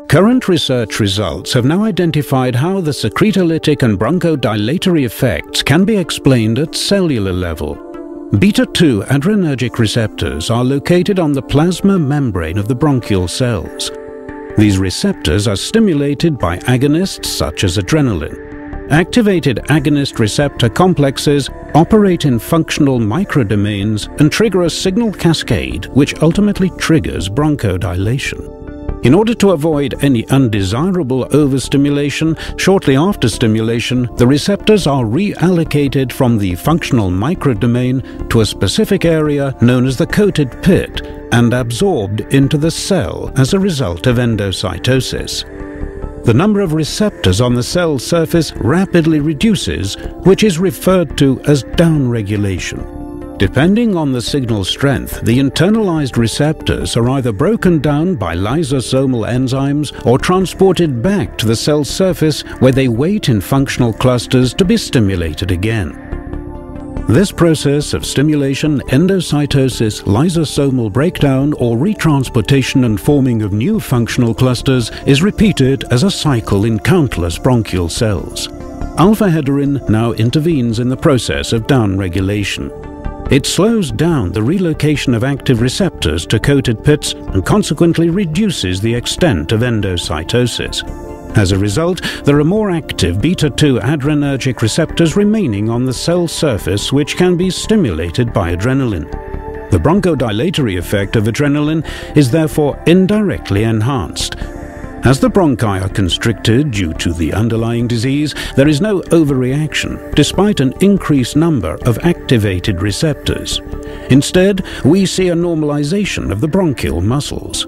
Current research results have now identified how the secretolytic and bronchodilatory effects can be explained at cellular level. Beta-2 adrenergic receptors are located on the plasma membrane of the bronchial cells. These receptors are stimulated by agonists such as adrenaline. Activated agonist receptor complexes operate in functional microdomains and trigger a signal cascade which ultimately triggers bronchodilation. In order to avoid any undesirable overstimulation, shortly after stimulation, the receptors are reallocated from the functional microdomain to a specific area known as the coated pit and absorbed into the cell as a result of endocytosis. The number of receptors on the cell surface rapidly reduces, which is referred to as downregulation. Depending on the signal strength, the internalized receptors are either broken down by lysosomal enzymes or transported back to the cell surface where they wait in functional clusters to be stimulated again. This process of stimulation, endocytosis, lysosomal breakdown or retransportation and forming of new functional clusters is repeated as a cycle in countless bronchial cells. Alpha-heterin now intervenes in the process of downregulation. It slows down the relocation of active receptors to coated pits and consequently reduces the extent of endocytosis. As a result, there are more active beta-2 adrenergic receptors remaining on the cell surface which can be stimulated by adrenaline. The bronchodilatory effect of adrenaline is therefore indirectly enhanced. As the bronchi are constricted due to the underlying disease, there is no overreaction, despite an increased number of activated receptors. Instead, we see a normalization of the bronchial muscles.